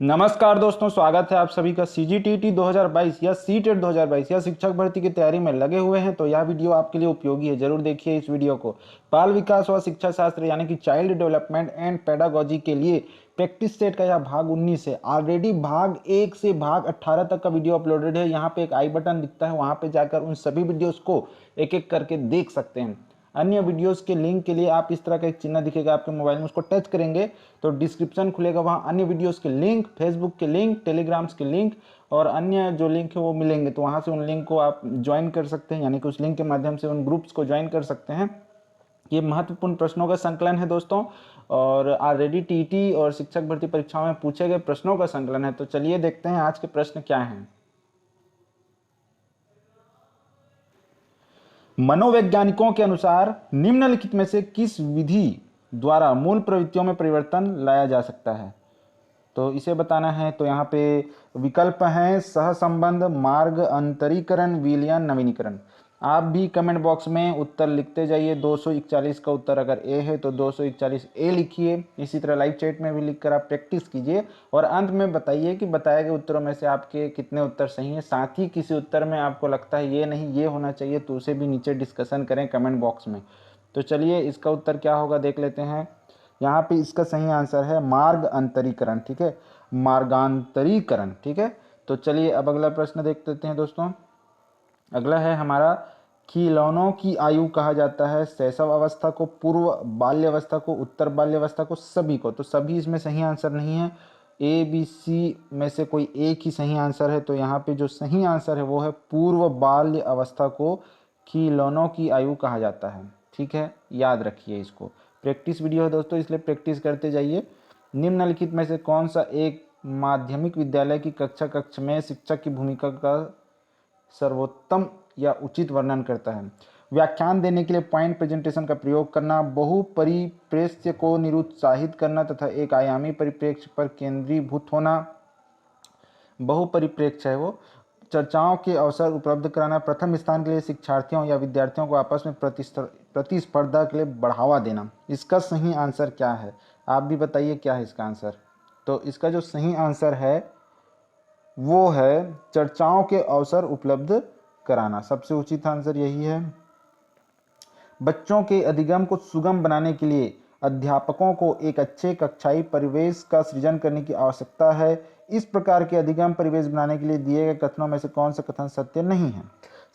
नमस्कार दोस्तों, स्वागत है आप सभी का सीजीटीटी 2022 या सीटेट 2022 या शिक्षक भर्ती की तैयारी में लगे हुए हैं तो यह वीडियो आपके लिए उपयोगी है। जरूर देखिए इस वीडियो को। बाल विकास व शिक्षा शास्त्र यानी कि चाइल्ड डेवलपमेंट एंड पेडागोजी के लिए प्रैक्टिस सेट का यह भाग 19 है। ऑलरेडी भाग 1 से भाग 18 तक का वीडियो अपलोडेड है। यहाँ पे एक आई बटन दिखता है, वहाँ पे जाकर उन सभी वीडियोस को एक एक करके देख सकते हैं। अन्य वीडियोस के लिंक के लिए आप इस तरह का एक चिन्ह दिखेगा आपके मोबाइल में, उसको टच करेंगे तो डिस्क्रिप्शन खुलेगा, वहाँ अन्य वीडियोस के लिंक, फेसबुक के लिंक, टेलीग्राम्स के लिंक और अन्य जो लिंक है वो मिलेंगे। तो वहाँ से उन लिंक को आप ज्वाइन कर सकते हैं, यानी कि उस लिंक के माध्यम से उन ग्रुप्स को ज्वाइन कर सकते हैं। ये महत्वपूर्ण प्रश्नों का संकलन है दोस्तों, और ऑलरेडी टीटी और शिक्षक भर्ती परीक्षाओं में पूछे गए प्रश्नों का संकलन है। तो चलिए देखते हैं आज के प्रश्न क्या हैं। मनोवैज्ञानिकों के अनुसार निम्नलिखित में से किस विधि द्वारा मूल प्रवृत्तियों में परिवर्तन लाया जा सकता है? तो इसे बताना है। तो यहाँ पे विकल्प हैं सहसंबंध, मार्ग अंतरीकरण, विलयन, नवीनीकरण। आप भी कमेंट बॉक्स में उत्तर लिखते जाइए। 241 का उत्तर अगर ए है तो 241 ए लिखिए। इसी तरह लाइव चैट में भी लिखकर आप प्रैक्टिस कीजिए और अंत में बताइए कि बताए गए उत्तरों में से आपके कितने उत्तर सही हैं। साथ ही किसी उत्तर में आपको लगता है ये नहीं ये होना चाहिए तो उसे भी नीचे डिस्कशन करें कमेंट बॉक्स में। तो चलिए इसका उत्तर क्या होगा देख लेते हैं। यहाँ पे इसका सही आंसर है मार्ग अंतरीकरण। ठीक है, मार्गांतरीकरण। ठीक है, तो चलिए अब अगला प्रश्न देख लेते हैं दोस्तों। अगला है हमारा, खिलौनों की आयु कहा जाता है शैशव अवस्था को, पूर्व बाल्यावस्था को, उत्तर बाल्यावस्था को, सभी को। तो सभी इसमें सही आंसर नहीं है। ए बी सी में से कोई एक ही सही आंसर है। तो यहाँ पे जो सही आंसर है वो है पूर्व बाल्य अवस्था को खिलौनों की आयु कहा जाता है। ठीक है, याद रखिए इसको। प्रैक्टिस वीडियो है दोस्तों, इसलिए प्रैक्टिस करते जाइए। निम्नलिखित में से कौन सा एक माध्यमिक विद्यालय की कक्ष में शिक्षक की भूमिका का सर्वोत्तम या उचित वर्णन करता है? व्याख्यान देने के लिए पॉइंट प्रेजेंटेशन का प्रयोग करना, बहुपरिप्रेक्ष्य को निरुत्साहित करना तथा एक आयामी परिप्रेक्ष्य पर केंद्रीभूत होना। बहुपरिप्रेक्ष्य है वो। चर्चाओं के अवसर उपलब्ध कराना, प्रथम स्थान के लिए शिक्षार्थियों या विद्यार्थियों को आपस में प्रतिस्पर्धा के लिए बढ़ावा देना। इसका सही आंसर क्या है आप भी बताइए, क्या है इसका आंसर? तो इसका जो सही आंसर है वो है चर्चाओं के अवसर उपलब्ध कराना। सबसे उचित आंसर यही है। बच्चों के अधिगम को सुगम बनाने के लिए अध्यापकों को एक अच्छे कक्षाई परिवेश का सृजन करने की आवश्यकता है। इस प्रकार के अधिगम परिवेश बनाने के लिए दिए गए कथनों में से कौन सा कथन सत्य नहीं है?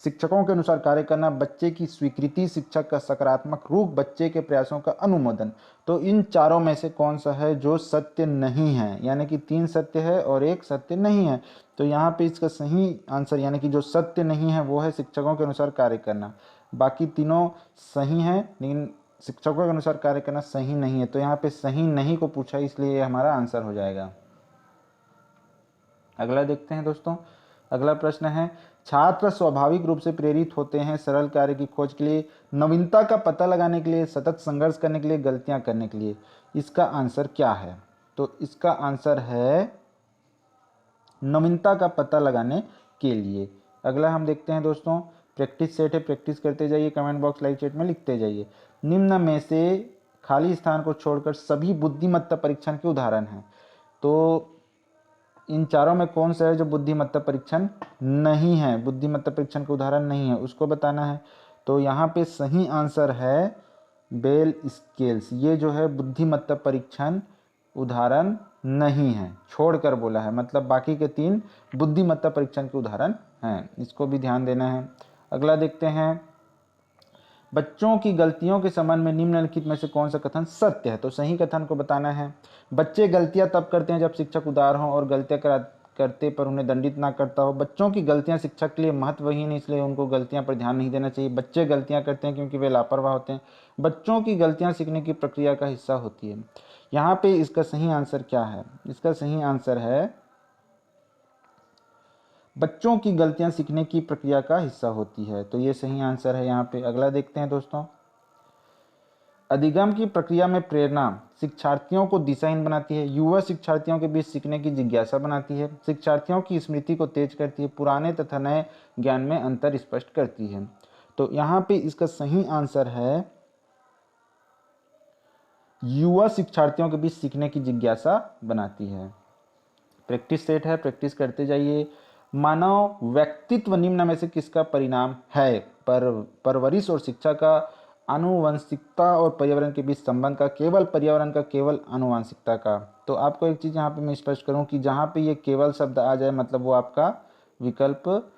शिक्षकों के अनुसार कार्य करना, बच्चे की स्वीकृति, शिक्षक का सकारात्मक रूप, बच्चे के प्रयासों का अनुमोदन। तो इन चारों में से कौन सा है जो सत्य नहीं है? यानी कि 3 सत्य है और 1 सत्य नहीं है। तो यहाँ पे इसका सही आंसर यानी कि जो सत्य नहीं है वो है शिक्षकों के अनुसार कार्य करना। बाकी तीनों सही हैं लेकिन शिक्षकों के अनुसार कार्य करना सही नहीं है। तो यहाँ पे सही नहीं को पूछा इसलिए हमारा आंसर हो जाएगा। अगला देखते हैं दोस्तों। अगला प्रश्न है, छात्र स्वाभाविक रूप से प्रेरित होते हैं सरल कार्य की खोज के लिए, नवीनता का पता लगाने के लिए, सतत संघर्ष करने के लिए, गलतियां करने के लिए। इसका आंसर क्या है? तो इसका आंसर है नवीनता का पता लगाने के लिए। अगला हम देखते हैं दोस्तों। प्रैक्टिस सेट है, प्रैक्टिस करते जाइए, कमेंट बॉक्स लाइव चैट में लिखते जाइए। निम्न में से खाली स्थान को छोड़कर सभी बुद्धिमत्ता परीक्षण के उदाहरण हैं। तो इन चारों में कौन सा है जो बुद्धिमत्ता परीक्षण नहीं है, बुद्धिमत्ता परीक्षण का उदाहरण नहीं है, उसको बताना है। तो यहाँ पे सही आंसर है बेल स्केल्स। ये जो है बुद्धिमत्ता परीक्षण उदाहरण नहीं है, छोड़कर बोला है, मतलब बाकी के 3 बुद्धिमत्ता परीक्षण के उदाहरण हैं। इसको भी ध्यान देना है। अगला देखते हैं, बच्चों की गलतियों के संबंध में निम्नलिखित में से कौन सा कथन सत्य है? तो सही कथन को बताना है। बच्चे गलतियां तब करते हैं जब शिक्षक उदार हो और गलतियां करते पर उन्हें दंडित ना करता हो। बच्चों की गलतियां शिक्षक के लिए महत्वहीन है, इसलिए उनको गलतियां पर ध्यान नहीं देना चाहिए। बच्चे गलतियां करते हैं क्योंकि वे लापरवाह होते हैं। बच्चों की गलतियां सीखने की प्रक्रिया का हिस्सा होती है। यहाँ पे इसका सही आंसर क्या है? इसका सही आंसर है बच्चों की गलतियां सीखने की प्रक्रिया का हिस्सा होती है। तो ये सही आंसर है यहाँ पे। अगला देखते हैं दोस्तों। अधिगम की प्रक्रिया में प्रेरणा शिक्षार्थियों को दिशाहीन बनाती है, युवा शिक्षार्थियों के बीच सीखने की जिज्ञासा बनाती है, शिक्षार्थियों की स्मृति को तेज करती है, पुराने तथा नए ज्ञान में अंतर स्पष्ट करती है। तो यहाँ पे इसका सही आंसर है युवा शिक्षार्थियों के बीच सीखने की जिज्ञासा बनाती है। प्रैक्टिस सेट है, प्रैक्टिस करते जाइए। मानव व्यक्तित्व निम्न में से किसका परिणाम है? परवरिश और शिक्षा का, आनुवंशिकता और पर्यावरण के बीच संबंध का, केवल पर्यावरण का, केवल आनुवंशिकता का। तो आपको एक चीज़ यहाँ पे मैं स्पष्ट करूँ कि जहाँ पे ये केवल शब्द आ जाए मतलब वो आपका विकल्प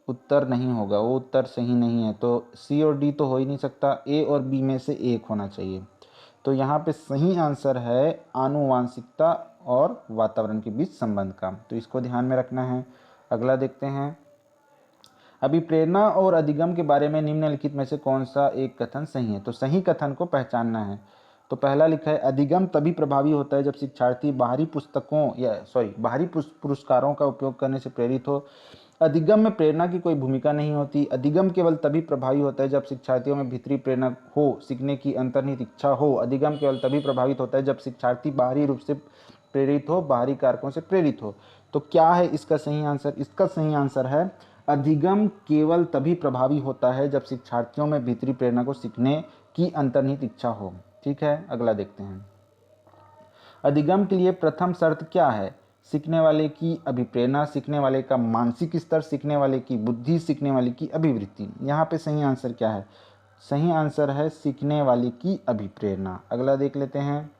उत्तर नहीं होगा, वो उत्तर सही नहीं है। तो सी और डी तो हो ही नहीं सकता, ए और बी में से एक होना चाहिए। तो यहाँ पे सही आंसर है आनुवांशिकता और वातावरण के बीच संबंध का। तो इसको ध्यान में रखना है। अगला देखते हैं। अभिप्रेरणा और अधिगम के बारे में निम्नलिखित में से कौन सा एक कथन सही है? तो सही कथन को पहचानना है। तो पहला लिखा है, अधिगम तभी प्रभावी होता है जब शिक्षार्थी बाहरी पुरस्कारों का उपयोग करने से प्रेरित हो। अधिगम में प्रेरणा की कोई भूमिका नहीं होती। अधिगम केवल तभी प्रभावी होता है जब शिक्षार्थियों में भीतरी प्रेरणा हो, सीखने की अंतर्निहित इच्छा हो। अधिगम केवल तभी प्रभावित होता है जब शिक्षार्थी बाहरी रूप से प्रेरित हो, बाहरी कारकों से प्रेरित हो। तो क्या है इसका सही आंसर? इसका सही आंसर है अधिगम केवल तभी प्रभावी होता है जब शिक्षार्थियों में भीतरी प्रेरणा को सीखने की अंतर्निहित इच्छा हो। ठीक है, अगला देखते हैं। अधिगम के लिए प्रथम शर्त क्या है? सीखने वाले की अभिप्रेरणा, सीखने वाले का मानसिक स्तर, सीखने वाले की बुद्धि, सीखने वाले की अभिवृत्ति। यहाँ पे सही आंसर क्या है? सही आंसर है सीखने वाले की अभिप्रेरणा। अगला देख लेते हैं।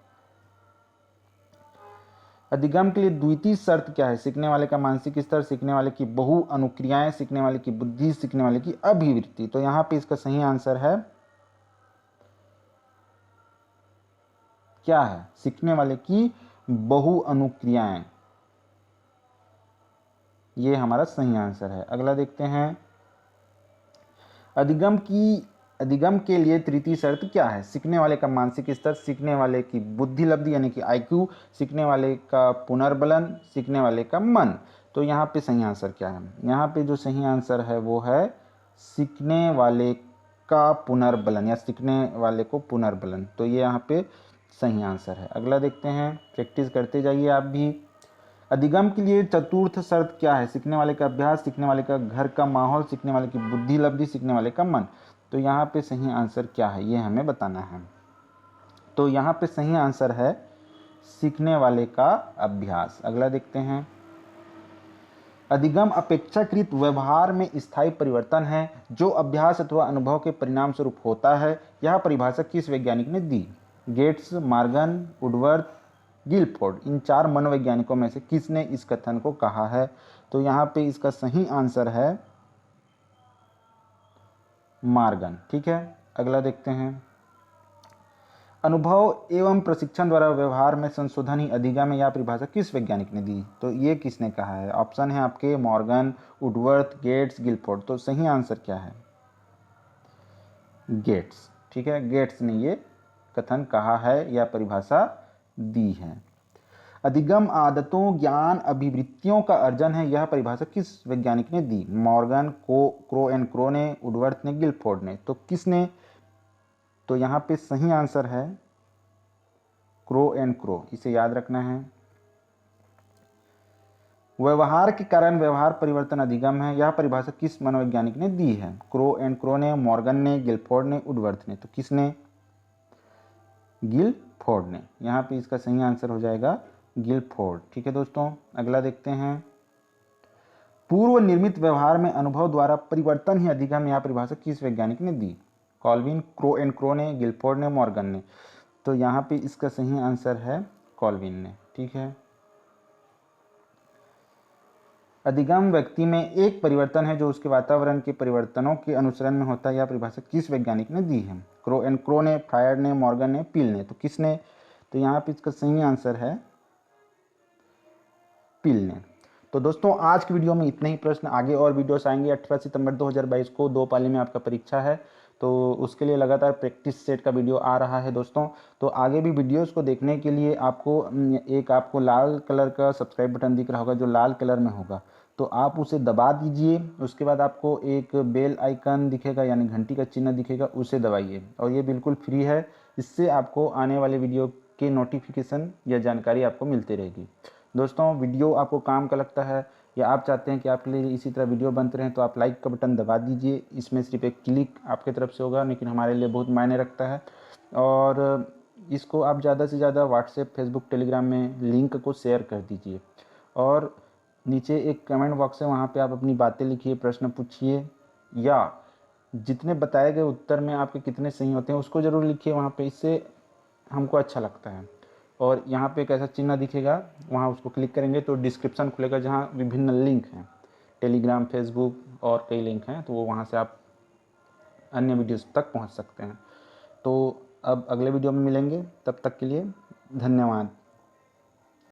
अधिगम के लिए द्वितीय शर्त क्या है? सीखने वाले का मानसिक स्तर, सीखने वाले की बहु अनुक्रियाएं, सीखने वाले की बुद्धि, सीखने वाले की अभिवृत्ति। तो यहाँ पे इसका सही आंसर है क्या है? सीखने वाले की बहु अनुक्रियाएं, ये हमारा सही आंसर है। अगला देखते हैं। अधिगम के लिए तृतीय शर्त क्या है? सीखने वाले का मानसिक स्तर, सीखने वाले की बुद्धि लब्धि यानी कि आईक्यू, सीखने वाले का पुनर्बलन, सीखने वाले का मन। तो यहाँ पे सही आंसर क्या है? यहाँ पे जो सही आंसर है वो है सीखने वाले का पुनर्बलन या सीखने वाले को पुनर्बलन। तो ये यहाँ पे सही आंसर है। अगला देखते हैं, प्रैक्टिस करते जाइए आप भी। अधिगम के लिए चतुर्थ शर्त क्या है? सीखने वाले का अभ्यास, सीखने वाले का घर का माहौल, सीखने वाले की बुद्धि लब्धि, सीखने वाले का मन। तो यहाँ पे सही आंसर क्या है ये हमें बताना है। तो यहाँ पे सही आंसर है सीखने वाले का अभ्यास। अगला देखते हैं। अधिगम अपेक्षाकृत व्यवहार में स्थायी परिवर्तन है जो अभ्यास अथवा अनुभव के परिणाम स्वरूप होता है। यह परिभाषा किस वैज्ञानिक ने दी? Gates, Morgan, Woodworth, Guilford. इन चार मनोवैज्ञानिकों में से किसने इस कथन को कहा है? तो यहाँ पे इसका सही आंसर है मॉर्गन। ठीक है, अगला देखते हैं। अनुभव एवं प्रशिक्षण द्वारा व्यवहार में संशोधन ही अधिगम है, यह परिभाषा किस वैज्ञानिक ने दी? तो ये किसने कहा है? ऑप्शन है आपके मॉर्गन, वुडवर्थ, गेट्स, गिलफोर्ड। तो सही आंसर क्या है? गेट्स। ठीक है, गेट्स ने ये कथन कहा है या परिभाषा दी है। अधिगम आदतों, ज्ञान, अभिवृत्तियों का अर्जन है, यह परिभाषा किस वैज्ञानिक ने दी? मॉर्गन, क्रो एंड क्रो ने, वुडवर्थ ने, गिलफोर्ड ने। तो किसने? तो यहाँ पे सही आंसर है क्रो एंड क्रो, इसे याद रखना है। व्यवहार के कारण व्यवहार परिवर्तन अधिगम है, यह परिभाषा किस मनोवैज्ञानिक ने दी है? क्रो एंड क्रो ने, मॉर्गन ने, गिलफोर्ड ने, वुडवर्थ ने। तो किसने? गिलफोर्ड ने। यहाँ पे इसका सही आंसर हो जाएगा गिलफोर्ड। ठीक है दोस्तों, अगला देखते हैं। पूर्व निर्मित व्यवहार में अनुभव द्वारा परिवर्तन ही अधिगम, यह परिभाषा किस वैज्ञानिक ने दी? कॉल्विन, क्रो एंड क्रो ने, गिलफोर्ड ने, मॉर्गन ने। तो यहाँ पे इसका सही आंसर है कॉल्विन ने। ठीक है। अधिगम व्यक्ति में एक परिवर्तन है जो उसके वातावरण के परिवर्तनों के अनुसरण में होता है, यह परिभाषा किस वैज्ञानिक ने दी है? क्रो एंड क्रो ने, फ्रायड ने, मॉर्गन ने, पील ने। तो किसने? तो यहाँ पे इसका सही आंसर है पील ने। तो दोस्तों आज की वीडियो में इतने ही प्रश्न, आगे और वीडियोस आएंगे। 18 सितंबर 2022 को 2 पाली में आपका परीक्षा है, तो उसके लिए लगातार प्रैक्टिस सेट का वीडियो आ रहा है दोस्तों। तो आगे भी वीडियोस को देखने के लिए आपको लाल कलर का सब्सक्राइब बटन दिख रहा होगा, जो लाल कलर में होगा, तो आप उसे दबा दीजिए। उसके बाद आपको एक बेल आइकन दिखेगा यानी घंटी का चिन्ह दिखेगा, उसे दबाइए। और ये बिल्कुल फ्री है, इससे आपको आने वाले वीडियो के नोटिफिकेशन या जानकारी आपको मिलती रहेगी। दोस्तों वीडियो आपको काम का लगता है या आप चाहते हैं कि आपके लिए इसी तरह वीडियो बनते रहें, तो आप लाइक का बटन दबा दीजिए। इसमें सिर्फ एक क्लिक आपके तरफ से होगा, लेकिन हमारे लिए बहुत मायने रखता है। और इसको आप ज़्यादा से ज़्यादा व्हाट्सएप, फेसबुक, टेलीग्राम में लिंक को शेयर कर दीजिए। और नीचे एक कमेंट बॉक्स है, वहाँ पे आप अपनी बातें लिखिए, प्रश्न पूछिए, या जितने बताए गए उत्तर में आपके कितने सही होते हैं उसको ज़रूर लिखिए वहाँ पे, इससे हमको अच्छा लगता है। और यहाँ पे एक ऐसा चिन्ह दिखेगा, वहाँ उसको क्लिक करेंगे तो डिस्क्रिप्शन खुलेगा जहाँ विभिन्न लिंक हैं, टेलीग्राम, फेसबुक और कई लिंक हैं, तो वो वहाँ से आप अन्य वीडियोस तक पहुँच सकते हैं। तो अब अगले वीडियो में मिलेंगे, तब तक के लिए धन्यवाद।